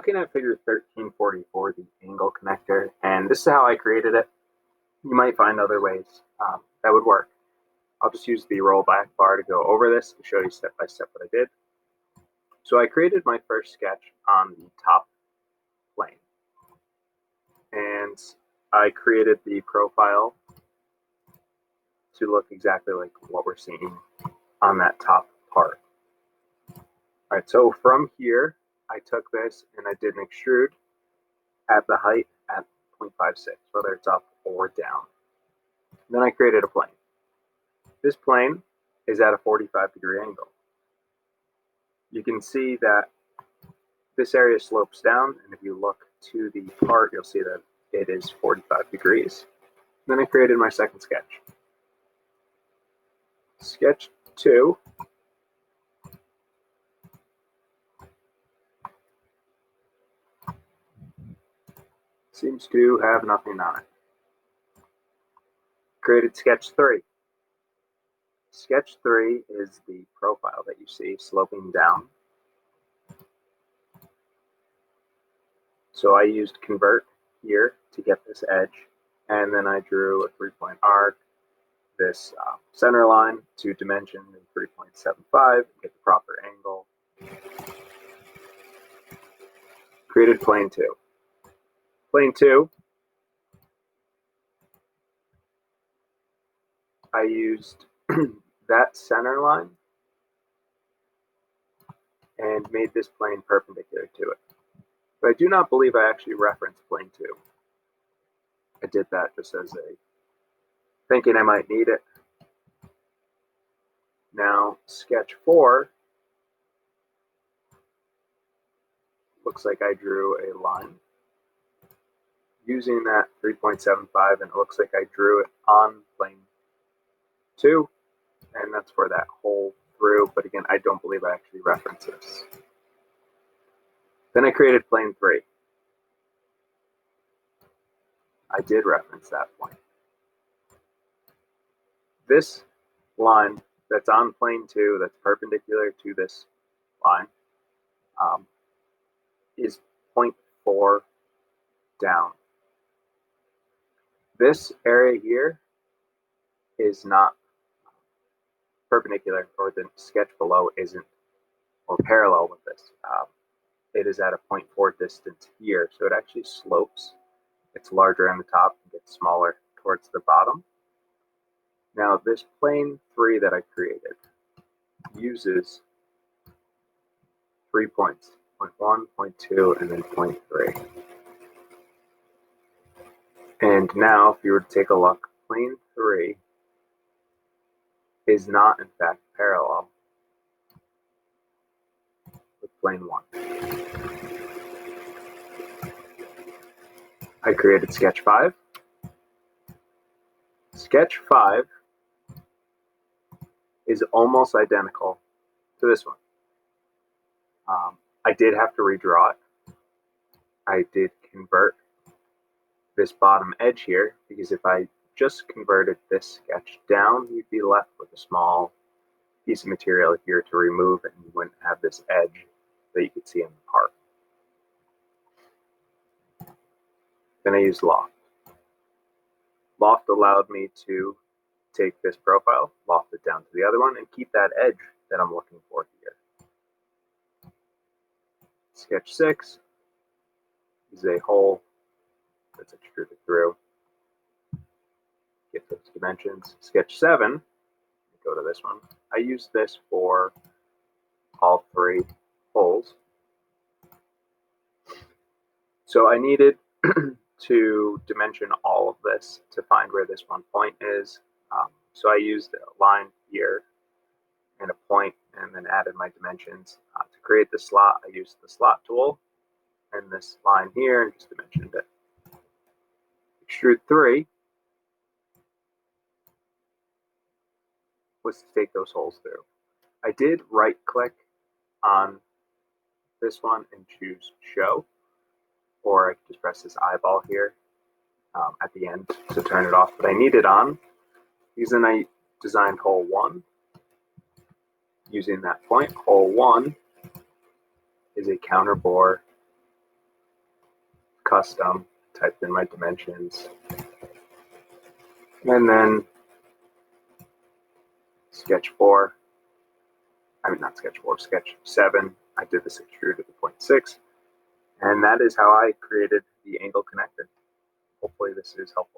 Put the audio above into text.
Looking at figure 1344, the angle connector, and this is how I created it. You might find other ways that would work. I'll just use the rollback bar to go over this to show you step by step what I did. So I created my first sketch on the top plane, and I created the profile to look exactly like what we're seeing on that top part. All right, so from here, I took this and I did an extrude at the height at 0.56, whether it's up or down. And then I created a plane. This plane is at a 45-degree angle. You can see that this area slopes down, and if you look to the part, you'll see that it is 45 degrees. And then I created my second sketch. Sketch 2 seems to have nothing on it. Created sketch 3. Sketch 3 is the profile that you see sloping down. So I used convert here to get this edge, and then I drew a 3-point arc, this center line to dimension in 3.75, get the proper angle. Created plane 2. Plane 2, I used that center line and made this plane perpendicular to it. But I do not believe I actually referenced plane 2. I did that just as a thinking I might need it. Now, sketch 4 looks like I drew a line using that 3.75, and it looks like I drew it on plane 2, and that's for that hole through. But again, I don't believe I actually referenced this. Then I created plane 3. I did reference that point. This line that's on plane 2, that's perpendicular to this line, is 0.4 down. This area here is not perpendicular, or the sketch below isn't, or parallel with this. It is at a 0.4 distance here, so it actually slopes. It's larger on the top and gets smaller towards the bottom. Now, this plane 3 that I created uses 3 points, 0.1, 0.2, and then 0.3. And now, if you were to take a look, plane 3 is not, in fact, parallel with plane 1. I created sketch 5. Sketch 5 is almost identical to this one. I did have to redraw it. I did convert this bottom edge here, because if I just converted this sketch down, you'd be left with a small piece of material here to remove, and you wouldn't have this edge that you could see in the part. Then I used Loft. Loft allowed me to take this profile, loft it down to the other one, and keep that edge that I'm looking for here. Sketch 6 is a hole that's extruded through. Get those dimensions. Sketch 7, go to this one. I used this for all 3 holes. So I needed to dimension all of this to find where this one point is. So I used a line here and a point, and then added my dimensions. To create the slot, I used the slot tool and this line here, and just dimensioned it. Extrude 3 was to take those holes through. I did right click on this one and choose show, or I could just press this eyeball here at the end to turn it off, but I need it on because then I designed hole 1 using that point. Hole 1 is a counter bore custom, typed in my dimensions, and then sketch 4, not sketch 4, sketch 7, I did this extrude at the 0.6, and that is how I created the angle connector. Hopefully this is helpful.